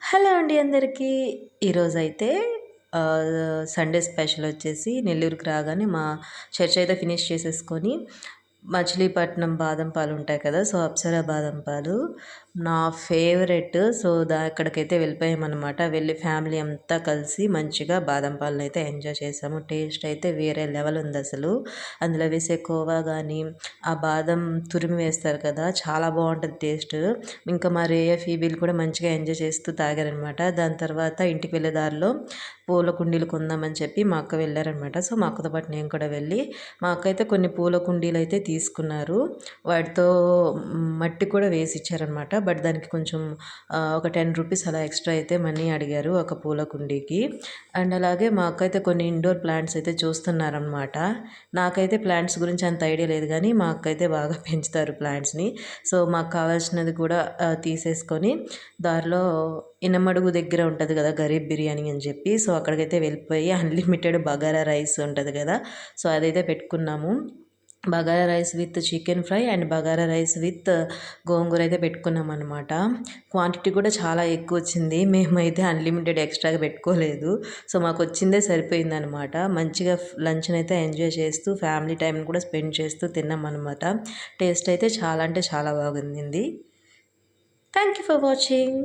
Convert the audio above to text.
Hello అండి అందరికీ. ఈరోజైతే సండే స్పెషల్ వచ్చేసి నెల్లూరుకి రాగానే మా చర్చ్ అయితే ఫినిష్ చేసేసుకొని మచిలీపట్నం బాదం పాలు ఉంటాయి కదా! సో, అప్సరా బాదం పాలు నా ఫేవరెట్. సో, అక్కడికైతే వెళ్ళిపోయామనమాట. వెళ్ళి ఫ్యామిలీ అంతా కలిసి మంచిగా బాదం పాలనైతే ఎంజాయ్ చేసాము. టేస్ట్ అయితే వేరే లెవెల్ ఉందసలు. అందులో వేసే కోవా గానీ, ఆ బాదం తురిమి వేస్తారు కదా! చాలా బావుంటది టేస్ట్. ఇంకా మా రేయ, ఫీబీలు కూడా మంచిగా ఎంజాయ్ చేస్తూ తాగారనమాట. దాని తర్వాత ఇంటికి వెళ్ళే దారిలో పూల కుండీలు కొందామని చెప్పి మా అక్క వెళ్ళారనమాట. సో, మా అక్కతో పాటు నేను కూడా వెళ్ళి, మా అక్క అయితే కొన్ని పూల కుండీలైతే తీసుకున్నారు. వాటితో మట్టి కూడా వేసి ఇచ్చారనమాట. బట్ దానికి కొంచెం ఒక 10 రూపీస్ అలా ఎక్స్‌ట్రా అయితే మనీ అడిగారు ఒక పూల కుండీకి. అండ్ అలాగే మా అక్క అయితే కొన్ని ఇండోర్ ప్లాంట్స్ అయితే చూస్తున్నారనమాట. నాకైతే ప్లాంట్స్ గురించి అంత ఐడియా లేదు గానీ, మా అక్క అయితే బాగా పెంచుతారు ప్లాంట్స్‌ని. సో, మాకు కావాల్సినది కూడా తీసేసుకొని దారిలో ఇనమడుగు దగ్గర ఉంటది గదా! గరీబ్ బిర్యానీ అని చెప్పి. సో, అక్కడికైతే వెళ్ళిపోయి అన్‌లిమిటెడ్ బగారా రైస్ ఉంటది గదా! సో, అదైతే పెట్టుకున్నాము. Bagara rice with chicken fry and bagara rice with gongura అయితే పెట్టుకున్నామనమాట. క్వాంటిటీ కూడా చాలా ఎక్కువొచ్చింది. మేమైతే అన్‌లిమిటెడ్ ఎక్స్‌ట్రాగా పెట్టుకోలేదు. సో, మాకొచ్చిందే సరిపోయిందనమాట. మంచిగా లంచ్‌నైతే ఎంజాయ్ చేస్తూ ఫ్యామిలీ టైమ్‌ని కూడా స్పెండ్ చేస్తూ తిన్నామనమాట. టేస్ట్ అయితే చాలా అంటే చాలా బాగుండింది. Thank you for watching.